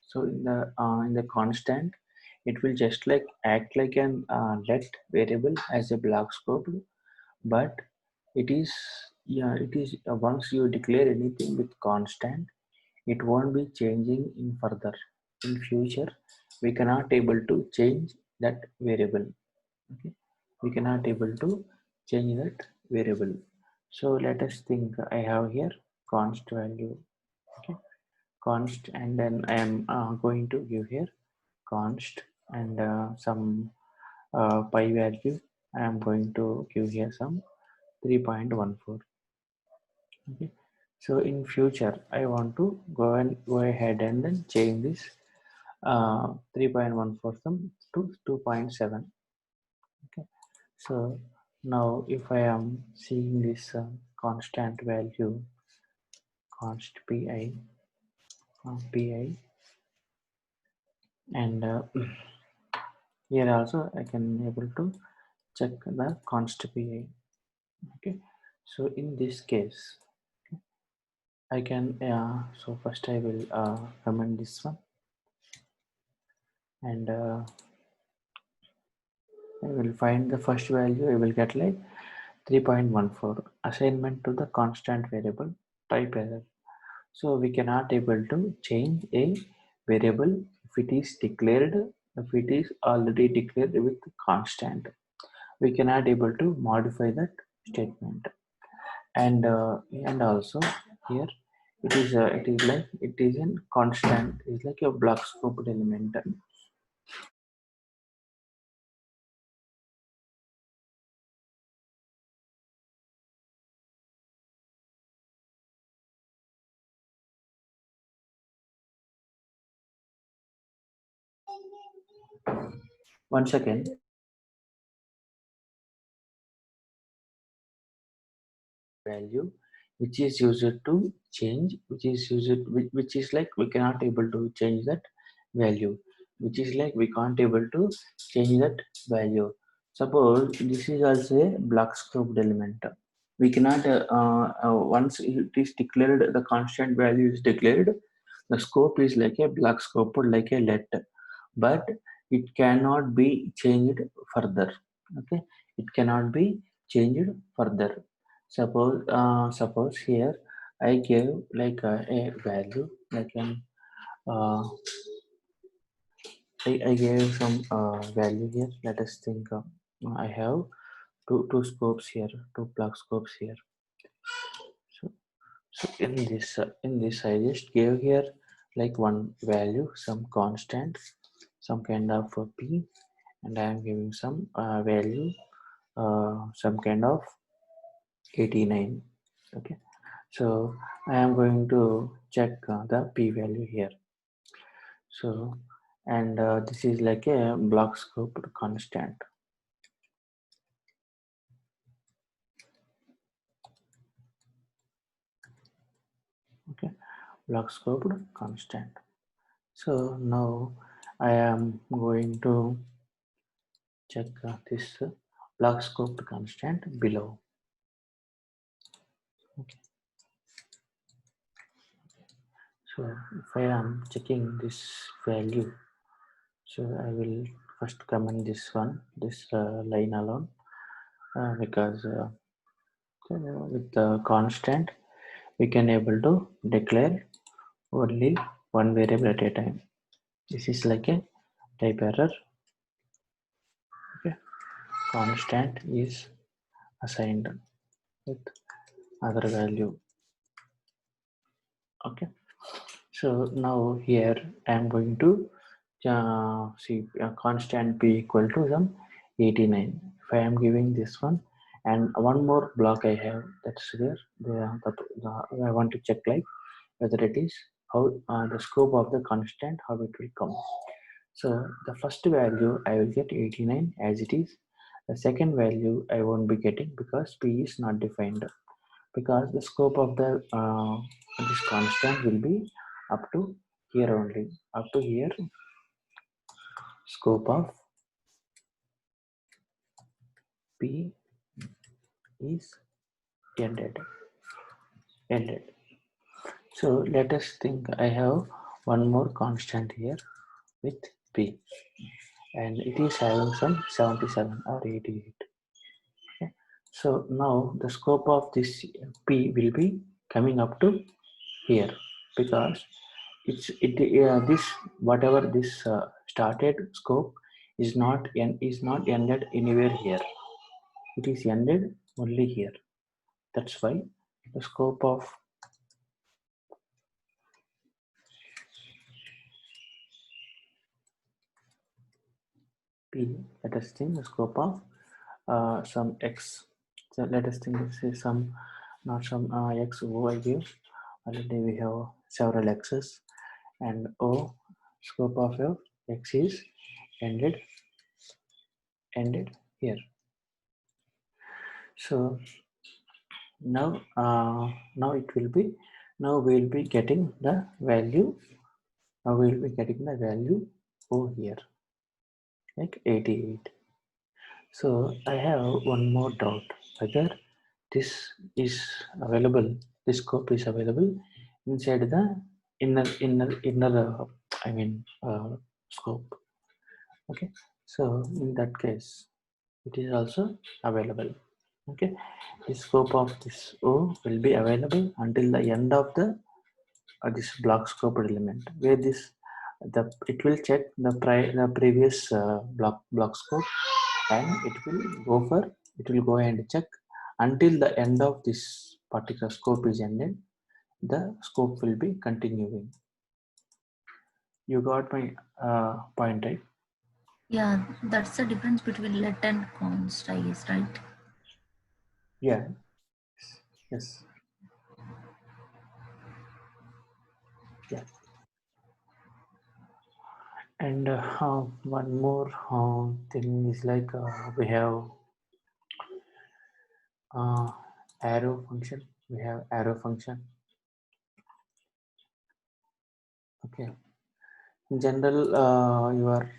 so in the constant, it will just like act like an let variable as a block scope, but it is, yeah, it is once you declare anything with constant, it won't be changing in further. In future, we cannot able to change that variable. Okay, we cannot able to change that variable. So let us think. I have here const value. Okay, const, and then I am going to give here const and some pi value. I am going to give here some 3.14. Okay, so in future I want to go ahead and then change this 3.14 to 2.7. Okay, so now if I am seeing this constant value const pi, and here also I can able to check the const pi. Okay, so in this case I can so first I will comment this one, and I will find the first value. I will get like 3.14 assignment to the constant variable type error. So we cannot able to change a variable if it is declared, if it is already declared with constant. We cannot able to modify that statement. And also here it is like it is in constant. It's like a block scoped element. One second. Value which is used to change, which is like we cannot able to change that value, which is like we can't able to change that value. Suppose this is also a block scoped element. We cannot once it is declared, the constant value is declared, the scope is like a block scope like a let, but it cannot be changed further. Okay, it cannot be changed further. Suppose here I gave like a value like an uh, I gave some value here. Let us think. I have two scopes here, two plug scopes here. So, so in this I just gave here like one value, some constant, some kind of p, and I am giving some value, some kind of 89. Okay, so I am going to check the p value here. So, and this is like a block scope constant. Okay, block scoped constant. So now I am going to check this block scoped constant below. Okay, so if I am checking this value, so I will first comment this one, this line alone, because with the constant we can able to declare only one variable at a time. This is like a type error. Okay, constant is assigned with other value. Okay, so now here I am going to see constant p equal to some 89. If I am giving this one, and one more block I have, that's where I want to check like whether it is how the scope of the constant, how it will come. So the first value I will get 89 as it is. The second value I won't be getting because p is not defined, because the scope of the this constant will be up to here only, up to here. Scope of p is ended. So let us think. I have one more constant here with p, and it is having some 77 or 88. Okay. So now the scope of this p will be coming up to here, because this whatever this started scope is not ended anywhere here. It is ended only here. That's why the scope of p, let us think the scope of some x. So let us think this is some, not some x o I give. Already we have several x's, and o scope of x is ended here. So now it will be, now we will be getting the value, now we will be getting the value o here, like 88. So I have one more doubt, whether this is available, this scope is available inside the inner I mean scope. Okay, so in that case it is also available. Okay, the scope of this o will be available until the end of the this block scope element, where this the it will check the previous block scope, and it will go and check until the end of this particular scope is ended. The scope will be continuing. You got my point, right? Yeah, that's the difference between let and const, I guess, right? Yeah. Yes. Yeah. And one more thing is like we have uh, arrow function. We have arrow function. Okay. In general, you are